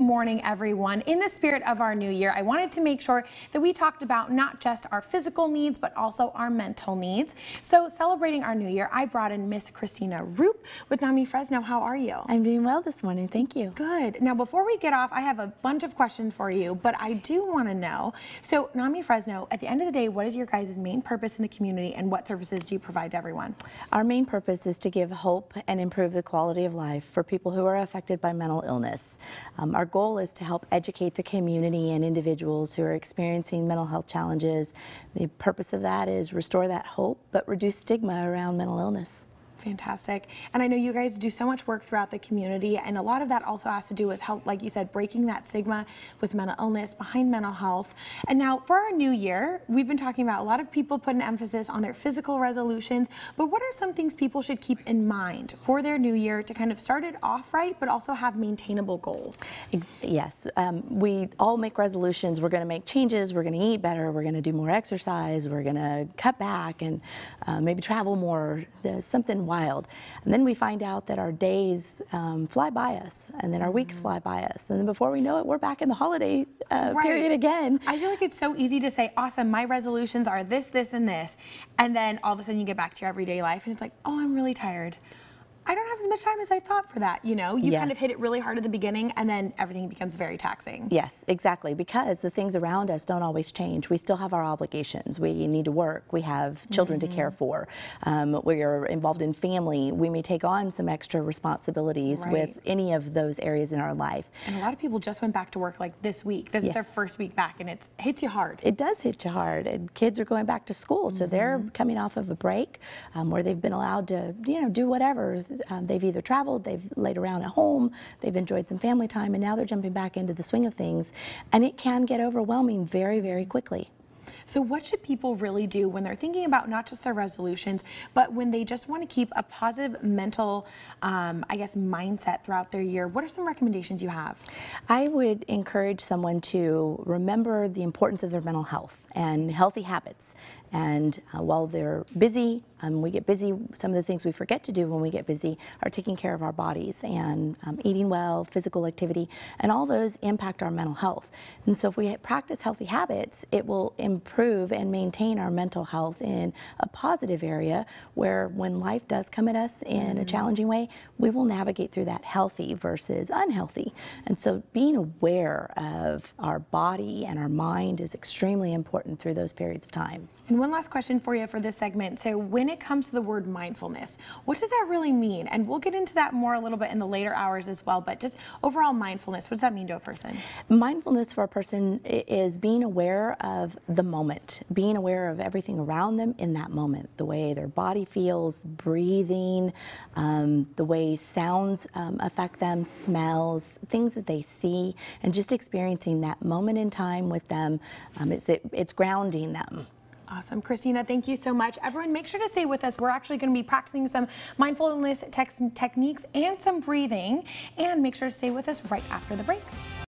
Morning, everyone. In the spirit of our new year, I wanted to make sure that we talked about not just our physical needs, but also our mental needs. So celebrating our new year, I brought in Miss Christina Roop with NAMI Fresno. How are you? I'm doing well this morning, thank you. Good. Now, before we get off, I have a bunch of questions for you, but I do want to know, so NAMI Fresno, at the end of the day, what is your guys' main purpose in the community and what services do you provide to everyone? Our main purpose is to give hope and improve the quality of life for people who are affected by mental illness. Our goal is to help educate the community and individuals who are experiencing mental health challenges. The purpose of that is restore that hope, but reduce stigma around mental illness. Fantastic. And I know you guys do so much work throughout the community, and a lot of that also has to do with help, like you said, breaking that stigma with mental illness, behind mental health. And now for our new year, we've been talking about a lot of people put an emphasis on their physical resolutions, but what are some things people should keep in mind for their new year to kind of start it off right, but also have maintainable goals? Yes, we all make resolutions. We're going to make changes. We're going to eat better. We're going to do more exercise. We're going to cut back and maybe travel more. Something wild. And then we find out that our days fly by us, and then our weeks fly by us, and then before we know it, we're back in the holiday period again. I feel like it's so easy to say, awesome, my resolutions are this, this, and this, and then all of a sudden you get back to your everyday life and it's like, oh, I'm really tired. I don't have as much time as I thought for that, you know? You kind of hit it really hard at the beginning and then everything becomes very taxing. Yes, exactly, because the things around us don't always change. We still have our obligations. We need to work. We have children to care for. We are involved in family. We may take on some extra responsibilities with any of those areas in our life. And a lot of people just went back to work like this week. This is their first week back, and it hits you hard. It does hit you hard, and kids are going back to school, so they're coming off of a break where they've been allowed to, do whatever. They've either traveled, they've laid around at home, they've enjoyed some family time, and now they're jumping back into the swing of things, and it can get overwhelming very, very quickly. So what should people really do when they're thinking about not just their resolutions, but when they just want to keep a positive mental, mindset throughout their year? What are some recommendations you have? I would encourage someone to remember the importance of their mental health and healthy habits. And while they're busy, we get busy, some of the things we forget to do when we get busy are taking care of our bodies and eating well, physical activity, and all those impact our mental health. And so if we practice healthy habits, it will improve and maintain our mental health in a positive area where when life does come at us in a challenging way, we will navigate through that healthy versus unhealthy. And so being aware of our body and our mind is extremely important through those periods of time. And one last question for you for this segment. So when it comes to the word mindfulness, what does that really mean? And we'll get into that more a little bit in the later hours as well, but just overall mindfulness, what does that mean to a person? Mindfulness for a person is being aware of the moment, being aware of everything around them in that moment, the way their body feels, breathing, the way sounds affect them, smells, things that they see, and just experiencing that moment in time with them. It's grounding them. Awesome. Christina, thank you so much. Everyone, make sure to stay with us. We're actually going to be practicing some mindfulness techniques and some breathing. And make sure to stay with us right after the break.